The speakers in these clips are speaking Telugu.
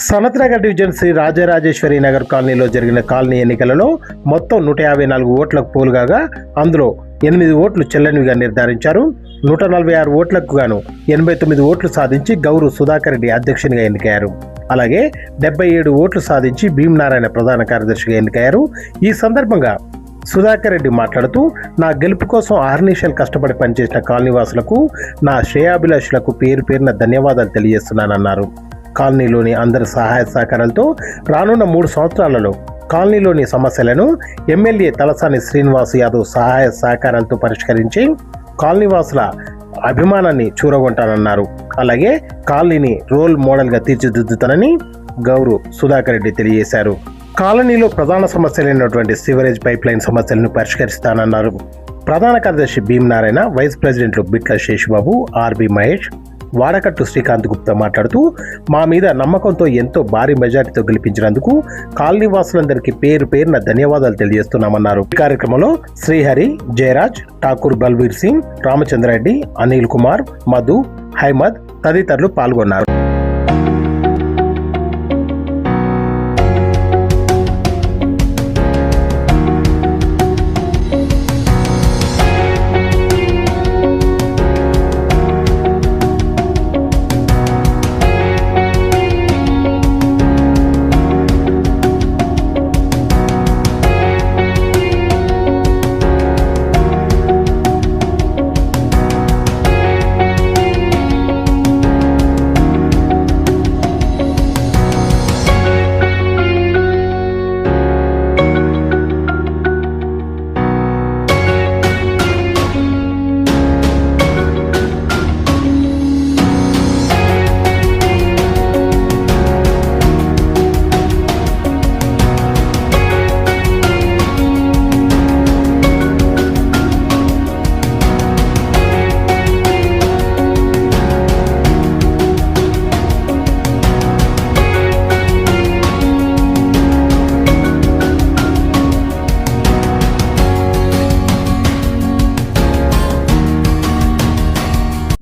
సనత్నగర్ డివిజన్ శ్రీ రాజరాజేశ్వరి నగర్ కాలనీలో జరిగిన కాలనీ ఎన్నికలలో మొత్తం 154 ఓట్లకు పోలుగాగా అందులో 8 ఓట్లు చెల్లనివిగా నిర్ధారించారు. 146 ఓట్లకు గాను 89 ఓట్లు సాధించి గౌరు సుధాకర్ రెడ్డి అధ్యక్షునిగా ఎన్నికయ్యారు. అలాగే 77 ఓట్లు సాధించి భీమనారాయణ ప్రధాన కార్యదర్శిగా ఎన్నికయ్యారు. ఈ సందర్భంగా సుధాకర్ రెడ్డి మాట్లాడుతూ, నా గెలుపు కోసం ఆర్నిషల్ కష్టపడి పనిచేసిన కాలనీవాసులకు, నా శ్రేయాభిలాషులకు పేరు పేరున ధన్యవాదాలు తెలియజేస్తున్నానన్నారు. కాలనీలోని అందరి సహాయ సహకారాలతో రానున్న 3 సంవత్సరాలలో కాలనీలోని సమస్యలను ఎమ్మెల్యే తలసాని శ్రీనివాస్ యాదవ్ సహాయ సహకారాలతో పరిష్కరించి కాలనీవాసుల అభిమానాన్ని చూరగొంటానన్నారు. అలాగే కాలనీని రోల్ మోడల్గా తీర్చిదిద్దుతానని గౌరు సుధాకర్ రెడ్డి తెలియజేశారు. కాలనీలో ప్రధాన సమస్యలైనటువంటి సివరేజ్ పైప్ లైన్ సమస్యలను పరిష్కరిస్తానన్నారు. ప్రధాన కార్యదర్శి భీమనారాయణ, వైస్ ప్రెసిడెంట్లు బిట్ల శేషుబాబు, ఆర్బి మహేష్, వాడకట్టు శ్రీకాంత్ గుప్తా మాట్లాడుతూ, మా మీద నమ్మకంతో ఎంతో భారీ మెజార్టీతో గెలిపించినందుకు కాలనీవాసులందరికీ పేరు పేరున ధన్యవాదాలు తెలియజేస్తున్నామన్నారు. ఈ కార్యక్రమంలో శ్రీహరి, జయరాజ్, ఠాకూర్ బల్బీర్ సింగ్, రామచంద్రారెడ్డి, అనిల్ కుమార్, మధు, హైమద్ తదితరులు పాల్గొన్నారు.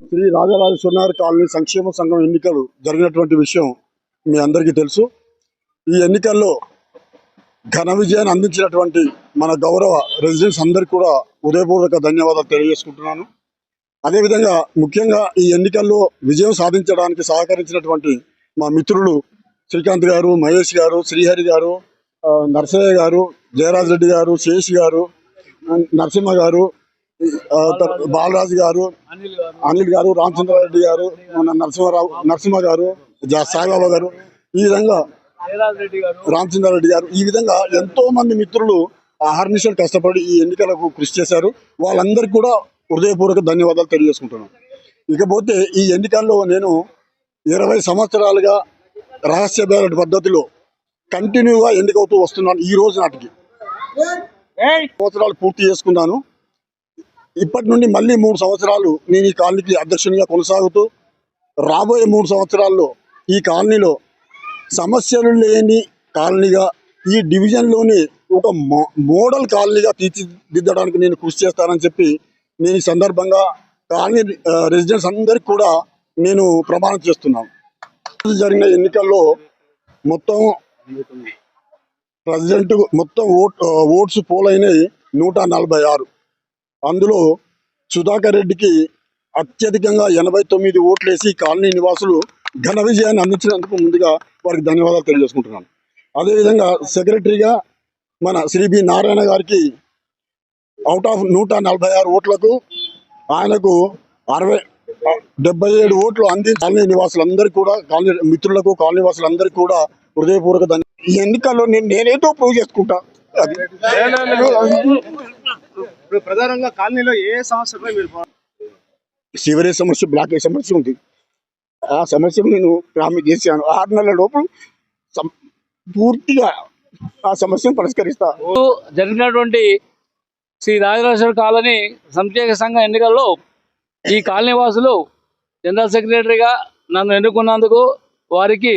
శ్రీ రాజరాజేశ్వరి కాలనీ సంక్షేమ సంఘం ఎన్నికలు జరిగినటువంటి విషయం మీ అందరికీ తెలుసు. ఈ ఎన్నికల్లో ఘన విజయాన్ని అందించినటువంటి మన గౌరవ రెసిడెంట్స్ అందరికీ కూడా హృదయపూర్వక ధన్యవాదాలు తెలియజేసుకుంటున్నాను. అదేవిధంగా ముఖ్యంగా ఈ ఎన్నికల్లో విజయం సాధించడానికి సహకరించినటువంటి మా మిత్రులు శ్రీకాంత్ గారు, మహేష్ గారు, శ్రీహరి గారు, నరసయ్య గారు, జయరాజ్ రెడ్డి గారు, శేష్ గారు, నరసింహ గారు, బాలరాజు గారు, అనిల్ గారు, రామచంద్రారెడ్డి గారు, నరసింహ గారు, సాయిబాబా గారు, ఈ విధంగా రామచంద్రారెడ్డి గారు, ఈ విధంగా ఎంతో మంది మిత్రులు అహర్నిశలు కష్టపడి ఈ ఎన్నికలకు కృషి చేశారు. వాళ్ళందరికీ కూడా హృదయపూర్వక ధన్యవాదాలు తెలియజేసుకుంటున్నాను. ఇకపోతే ఈ ఎన్నికల్లో నేను 20 సంవత్సరాలుగా రహస్య బ్యాలెట్ పద్ధతిలో కంటిన్యూగా ఎన్నికవుతూ వస్తున్నాను. ఈ రోజు నాటికి 3 సంవత్సరాలు పూర్తి చేసుకున్నాను. ఇప్పటి నుండి మళ్ళీ 3 సంవత్సరాలు నేను ఈ కాలనీకి అధ్యక్షునిగా కొనసాగుతూ రాబోయే 3 సంవత్సరాల్లో ఈ కాలనీలో సమస్యలు లేని కాలనీగా, ఈ డివిజన్లోని ఒక మోడల్ కాలనీగా తీర్చిదిద్దడానికి నేను కృషి చేస్తానని చెప్పి నేను ఈ సందర్భంగా కాలనీ రెసిడెంట్స్ అందరికీ కూడా నేను ప్రమాణం చేస్తున్నాను. జరిగిన ఎన్నికల్లో మొత్తం ఓట్స్ పోలైనవి 146. అందులో సుధాకర్ రెడ్డికి అత్యధికంగా 89 ఓట్లు వేసి కాలనీ నివాసులు ఘన విజయాన్ని అందించినందుకు ముందుగా వారికి ధన్యవాదాలు తెలియజేసుకుంటున్నాను. అదేవిధంగా సెక్రటరీగా మన శ్రీ బి నారాయణ గారికి అవుట్ ఆఫ్ 146 ఓట్లకు ఆయనకు 77 ఓట్లు అందించి కాలనీ నివాసులందరికీ కూడా, కాలనీ మిత్రులకు, కాలనీ వాసులందరికీ కూడా హృదయపూర్వక ధన్యవాదాలు. ఈ ఎన్నికల్లో నేనేదో ప్రూవ్ చేసుకుంటా. అది ప్రధానంగా కాలనీలో ఏ సమస్యపై మీరు సివరేజ్ సమస్య, బ్లాకేజ్ సమస్య ఉంది. ఆ సమస్యను నేను ప్రామిస్ చేశాను. 6 నెలల లోపు పూర్తిగా ఆ సమస్యను పరిష్కరిస్తా. జరిగినటువంటి శ్రీ రాజరాజేశ్వరి కాలనీ సంక్షేమ సంఘ ఎన్నికల్లో ఈ కాలనీ వాసులు జనరల్ సెక్రటరీగా నన్ను ఎన్నుకున్నందుకు వారికి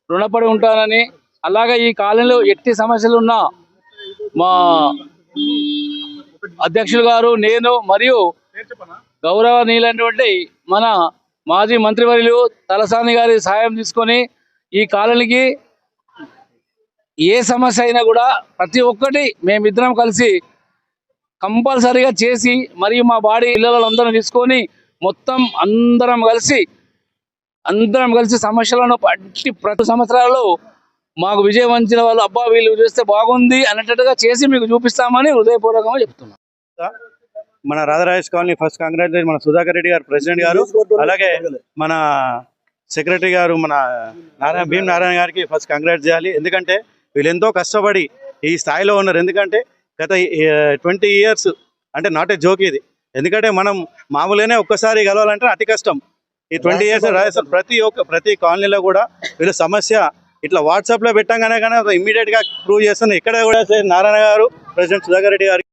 రుణపడి ఉంటానని, అలాగే ఈ కాలనీలో ఎట్టి సమస్యలున్నా మా అధ్యక్షులు గారు, నేను మరియు గౌరవనీయులైనటువంటి మన మాజీ మంత్రివర్యులు తలసాని గారి సహాయం తీసుకొని ఈ కాలనీకి ఏ సమస్య అయినా కూడా ప్రతి ఒక్కటి మేమిద్దరం కలిసి కంపల్సరీగా చేసి మరియు మా బాడీ పిల్లలందరం తీసుకొని మొత్తం అందరం కలిసి సమస్యలను ప్రతి సంవత్సరాల్లో మాకు విజయవంచిన వాళ్ళు అబ్బా వీళ్ళు చేస్తే బాగుంది అనేటట్టుగా చేసి మీకు చూపిస్తామని హృదయపూర్వకంగా చెప్తున్నాం. మన రాజరాజేష్ కాలనీ ఫస్ట్ కాంగ్రాచులేట్ మన సుధాకర్ రెడ్డి గారు ప్రెసిడెంట్ గారు, అలాగే మన సెక్రటరీ గారు మన భీమ్ నారాయణ గారికి ఫస్ట్ కంగ్రాట్స్ చేయాలి. ఎందుకంటే వీళ్ళు ఎంతో కష్టపడి ఈ స్థాయిలో ఉన్నారు. ఎందుకంటే గత 20 years అంటే నాట్ ఏ జోక్ ఇది. ఎందుకంటే మనం మామూలుగానే ఒక్కసారి గెలవాలంటే అతి కష్టం. ఈ 20 years రాజస్థాన్ ప్రతి కాలనీలో కూడా వీళ్ళ సమస్య ఇట్లా వాట్సాప్లో పెట్టంగానే కానీ ఇమ్మీడియట్గా ప్రూవ్ చేస్తుంది. ఇక్కడ కూడా నారాయణ గారు, ప్రెసిడెంట్ సుధాకర్ రెడ్డి గారు